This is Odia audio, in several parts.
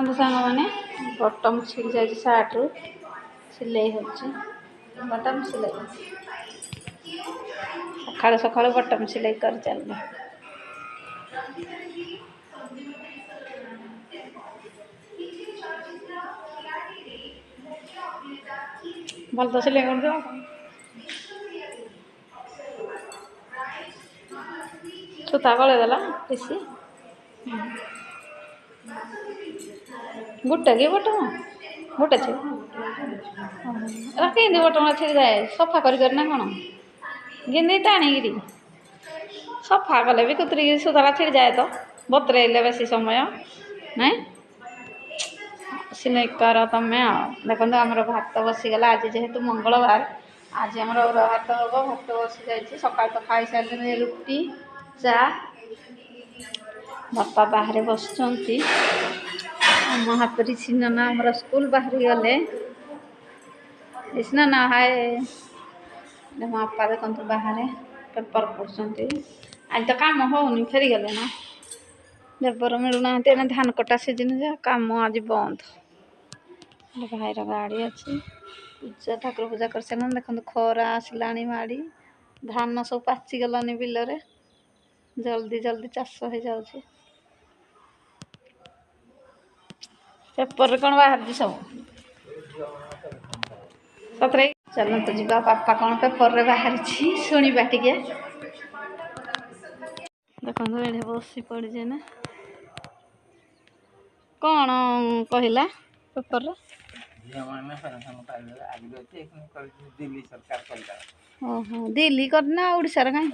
ଦେଖନ୍ତୁ ସାଙ୍ଗମାନେ ବଟମ୍ ଛିଡ଼ି ଯାଇଛି ସାର୍ଟରୁ ସିଲେଇ ହେଉଛି ବଟମ୍ ସିଲେଇ ସକାଳୁ ସକାଳୁ ବଟମ୍ ସିଲେଇ କରି ଚାଲିଲେ ଭଲ ତ ସିଲେଇ କରିଦିଅ ସୂତା ଗଳେଇ ଦେଲା ବେଶୀ ଗୋଟେ କି ବଟମ ଗୋଟେ ଛି ଏରା କେମିତି ବଟମ ଛିଡ଼ିଯାଏ ସଫା କରିକରି ନା କ'ଣ ଗିନ୍ଦି ଟାଣିକିରି ସଫା କଲେ ବି କୁତୁରିକି ସୂତାଟା ଛିଡ଼ିଯାଏ ତ ବତୁରେଇଲେ ବେଶୀ ସମୟ ନାଇଁ ସିଲେଇ କର ତମେ ଆଉ ଦେଖନ୍ତୁ ଆମର ଭାତ ବସିଗଲା ଆଜି ଯେହେତୁ ମଙ୍ଗଳବାର ଆଜି ଆମର ଅରୁଆ ଭାତ ହେବ ଭାତ ବସିଯାଇଛି ସକାଳୁ ତ ଖାଇସାରିଲେଣି ରୁଟି ଚା ବାପା ବାହାରେ ବସୁଛନ୍ତି ଆମ ହାତରେ ସିନନା ଆମର ସ୍କୁଲ ବାହାରି ଗଲେ ସିନନା ହାଏ ମୋ ବାପା ଦେଖନ୍ତୁ ବାହାରେ ପେପର ପଢ଼ୁଛନ୍ତି ଆଜି ତ କାମ ହେଉନି ଫେରିଗଲେ ନା ଲେବର ମିଳୁନାହାନ୍ତି ଏଇନା ଧାନ କଟା ସିଜିନ୍ ଯେ କାମ ଆଜି ବନ୍ଦ ଭାଇର ଗାଡ଼ି ଅଛି ପୂଜା ଠାକୁର ପୂଜା କରିସାରିଲାଣି ଦେଖନ୍ତୁ ଖରା ଆସିଲାଣି ମାଡ଼ି ଧାନ ସବୁ ପାଚିଗଲାନି ବିଲରେ ଜଲ୍ଦି ଜଲ୍ଦି ଚାଷ ହେଇଯାଉଛି ପେପରରେ କ'ଣ ବାହାରିଛି ସବୁ ସତରେ ଚାଲନ୍ତୁ ଯିବା ବାପା କ'ଣ ପେପରରେ ବାହାରିଛି ଶୁଣିବା ଟିକେ ଦେଖନ୍ତୁ ଏଠି ବସି ପଡ଼ିছে ନା କ'ଣ କହିଲା ପେପରରେ ଓହୋ ଦିଲ୍ଲୀ କରିନା ଓଡ଼ିଶାରେ କାହିଁ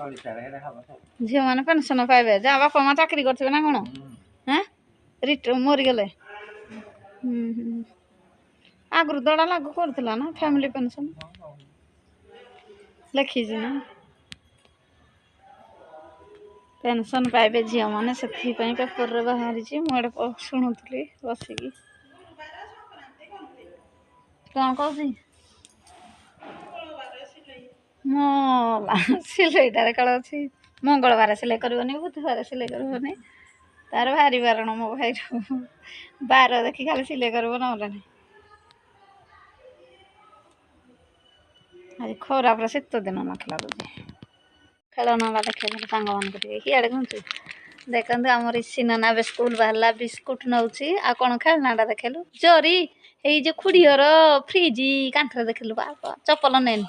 ଝିଅମାନେ ପେନସନ୍ ପାଇବେ ଯାହା ବାପା ମା ଚାକିରି କରିଥିବେ ନା କ'ଣ ହାଁ ମରିଗଲେ ଆଗରୁ ଦଡ଼ା ଲାଗୁ କରୁଥିଲା ନା ଫ୍ୟାମିଲି ପେନସନ୍ ଲେଖିଛି ନା ପେନସନ୍ ପାଇବେ ଝିଅମାନେ ସେଥିପାଇଁ ପେପରରେ ବାହାରିଛି ମୁଁ ଏଇଟା ଶୁଣୁଥିଲି ବସିକି କ'ଣ କହୁଛି ମୋ ସିଲେଇଟାରେ କାଳେ ଅଛି ମଙ୍ଗଳବାର ସିଲେଇ କରିବନି ବୁଧବାର ସିଲେଇ କରିବନି ତାର ଭାରି ବାରଣ ମୋ ଭାଇର ବାର ଦେଖି ଖାଲି ସିଲେଇ କରିବ ନହେଲେ ନାହିଁ ଆଜି ଖରା ପୁରା ଶୀତ ଦିନ ନଥିଲା ଲାଗୁଛି ଖେଳନାଟା ଦେଖେଇଦେଲେ ସାଙ୍ଗମାନଙ୍କୁ ଟିକେ କିଆଡ଼େ ଘୁଞ୍ଚୁ ଦେଖନ୍ତୁ ଆମର ସିନନା ଏବେ ସ୍କୁଲ ବାହାରିଲା ବିସ୍କୁଟ ନେଉଛି ଆଉ କ'ଣ ଖେଳନାଟା ଦେଖେଇଲୁ ଜରି ଏଇ ଯେ ଖୁଡ଼ିଘର ଫ୍ରିଜ୍ କାନ୍ଥରେ ଦେଖିଲୁ ଚପଲ ନେନି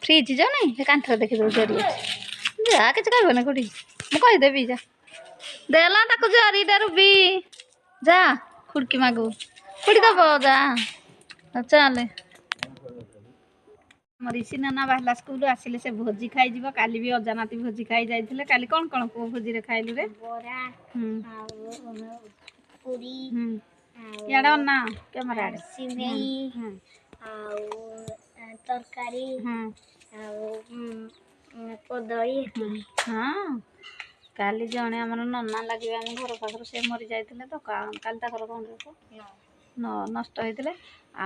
ଫ୍ରିଜ୍ ଯା ନାଇଁ ସେ କାନ୍ଥରେ ଦେଖିଦେବୁ ଜରି ଅଛି ଯା କିଛି କହିବନି ଖୁଡ଼ି ମୁଁ କହିଦେବି ଯା ଦେଲା ତାକୁ ଜରିଟା ରୁବି ଯା ଖୁଡ଼କି ମାଗୁ ଖୁଡ଼ି ଦେବ ଯା ଚାଲେ ଆମର ସିନନା ବାହାରିଲା ସ୍କୁଲରୁ ଆସିଲେ ସେ ଭୋଜି ଖାଇଯିବ କାଲି ବି ଅଜାନାତି ଭୋଜି ଖାଇ ଯାଇଥିଲେ କାଲି କ'ଣ କ'ଣ ପୁଅ ଭୋଜିରେ ଖାଇଲୁ ରେ ବରା ପୁରୀ ଇଆଡ଼େ ଅନା କ୍ୟାମେରା ଆଡ଼େ ସିମେଇ ଆଉ ତରକାରୀ ଆଉ କଦଳୀ ହଁ କାଲି ଜଣେ ଆମର ନନା ଲାଗିବେ ଆମ ଘର ପାଖରୁ ସେ ମରି ଯାଇଥିଲେ ତ କାଲି ତାଙ୍କର କ'ଣ ନଷ୍ଟ ହେଇଥିଲେ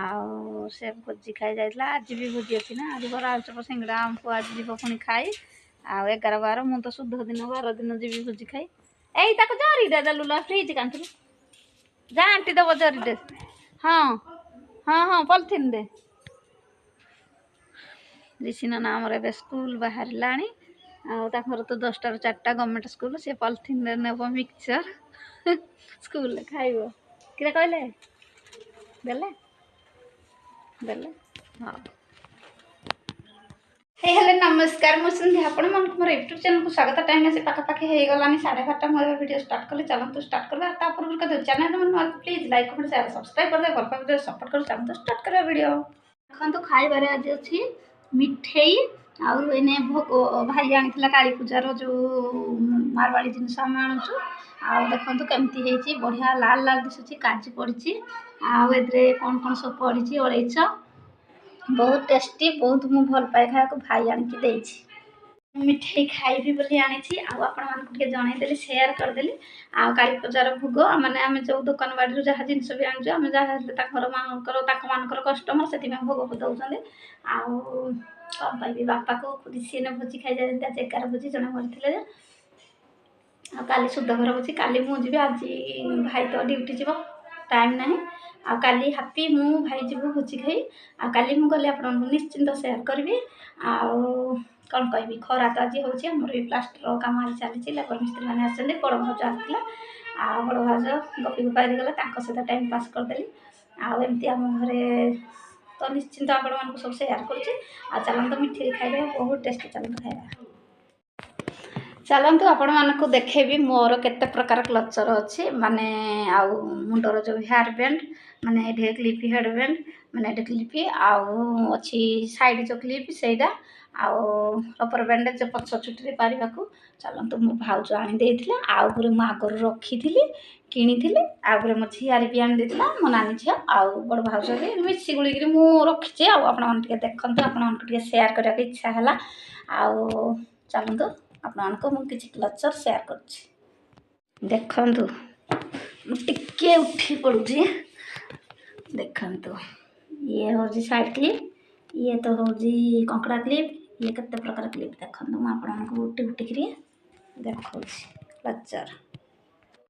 ଆଉ ସେ ଭୋଜି ଖାଇ ଯାଇଥିଲା ଆଜି ବି ଭୋଜି ଅଛି ନା ଆଜି ବରା ଆଳୁଚପ ସିଙ୍ଗଡ଼ା ଆମ ପୁଅ ଆଜି ଯିବ ପୁଣି ଖାଇ ଆଉ 11 12 ମୁଁ ତ ଶୁଦ୍ଧ ଦିନ 12 ଦିନ ଯିବି ଭୋଜି ଖାଇ ଏଇ ତାକୁ ଜରିଟା ଦେଲୁ ଫ୍ରିଜ୍ କାନ୍ଥରୁ ଯା ଆଣ୍ଟି ଦେବ ଜରିଟେ ହଁ ହଁ ହଁ ପଲିଥିନ୍ ଦେ ରିସିନା ଆମର ଏବେ ସ୍କୁଲ ବାହାରିଲାଣି ଆଉ ତାଙ୍କର ତ 10ଟାରୁ 4ଟା ଗଭର୍ଣ୍ଣମେଣ୍ଟ ସ୍କୁଲ ସେ ପଲିଥିନ୍ରେ ନେବ ମିକ୍ସଚର ସ୍କୁଲରେ ଖାଇବ କିରେ କହିଲେ ଦେଲେ ଦେଲେ ହଁ ହେଲେ ନମସ୍କାର ମୁଁ ସନ୍ଧ୍ୟା ଆପଣମାନଙ୍କୁ ମୋର ୟୁଟ୍ୟୁବ୍ ଚ୍ୟାନେଲକୁ ସ୍ୱାଗତ ଟାଇମ୍ ଆସି ପାଖାପାଖି ହେଇଗଲାଣି 12:30 ମୁଁ ଏବେ ଭିଡ଼ିଓ ଷ୍ଟାର୍ଟ କଲି ଚାଲନ୍ତୁ ଷ୍ଟାର୍ଟ କରିବା ତା ପୂର୍ବରୁ କଥା channel please like comment share subscribe କରିଦେବେ ଭଲ ପାଇବେ ସପୋର୍ଟ କରି ଚାଲନ୍ତୁ ଷ୍ଟାର୍ଟ କରିବା ଭିଡ଼ିଓ ଦେଖନ୍ତୁ ଖାଇବାରେ ଆଜି ଅଛି ମିଠେଇ ଆଉ ଏଇନେ ଭୋଗ ଭାଇ ଆଣିଥିଲା କାଳୀ ପୂଜାର ଯେଉଁ ମାରବାଡ଼ି ଜିନିଷ ଆମେ ଆଣୁଛୁ ଆଉ ଦେଖନ୍ତୁ କେମିତି ହେଇଛି ବଢ଼ିଆ ଲାଲ ଲାଲ ଦିଶୁଛି କାଜୁ ପଡ଼ିଛି ଆଉ ଏଥିରେ କ'ଣ କ'ଣ ସବୁ ପଡ଼ିଛି ଅଳେଇଚ ବହୁତ ଟେଷ୍ଟି ବହୁତ ମୁଁ ଭଲ ପାଏ ଖାଇବାକୁ ଭାଇ ଆଣିକି ଦେଇଛି ମିଠେଇ ଖାଇବି ବୋଲି ଆଣିଛି ଆଉ ଆପଣମାନଙ୍କୁ ଟିକେ ଜଣେଇଦେଲି ସେୟାର କରିଦେଲି ଆଉ କାଳୀ ପୂଜାର ଭୋଗ ମାନେ ଆମେ ଯେଉଁ ଦୋକାନ ବାଡ଼ିରୁ ଯାହା ଜିନିଷ ବି ଆଣୁଛୁ ଆମେ ଯାହା ହେଲେ ତାଙ୍କମାନଙ୍କର କଷ୍ଟମର ସେଥିପାଇଁ ଭୋଗ ଦେଉଛନ୍ତି ଆଉ କ'ଣ କହିବି ବାପାକୁ ସିଏ ଭୋଜି ଖାଇଯାଇଛନ୍ତି ଆଜି 11 ଭୋଜି ଜଣେ ମରିଥିଲେ ଯେ ଆଉ କାଲି ଶୁଦ୍ଧ ଘର ଭୋଜି କାଲି ମୁଁ ଯିବି ଆଜି ଭାଇ ତ ଡ୍ୟୁଟି ଯିବ टाइम नहीं आ काली हापी मु भाई जीवु भोजी खाई आ काली मु गले आपन निश्चिंत शेयर करबी आउ कौन कहबी खरा तो आज होची हमर भी प्लास्टर काम आज चली लेबर मिस्त्री मैंने आसछन्ते बड़ भाउज आसला आ बड़ भाउज गपी गुपाई गला तांको सहित टाइम पास करदेली आ एमती आम घरे तो निश्चिंत आपण मानक सब शेयर करुच्ची आ चलते मिठी खाइबा बहुत टेस्टी चलते खाइबा चलतु आपण मानक देखेबी मोर केते प्रकार क्लचर अच्छी माने आउ मुंडर जो हेयर बैंड माने एठे क्लिप हेड बैंड माने एठे क्लिप आउ अच्छी साइड जो क्लिप सेटा आउ रबर बैंड जो पछ चुटी पारिबाकू चलतु मो भाउज आनी देथिला आउ गुरे मो आगर रखीथिली किणीथिली आउ गुरे मो झियारी भी आनी देथिला मो नानी झिया आउ बड़ भाउज भी मिसी गुलिकरी मु रखिचे आउ आपण मन टिके देखंतु आपण मन टिके शेयर करिया के इच्छा हला आउ चलतु आपको मुझे किसी क्लचर शेयर कर देखु टिके उठी पड़ुची देखु ये हूँ साइड क्लिप ये तो हूँ कंकड़ा क्लिप ये केते प्रकार क्लिप देखो मुझे उठी उठिक देखा क्लचर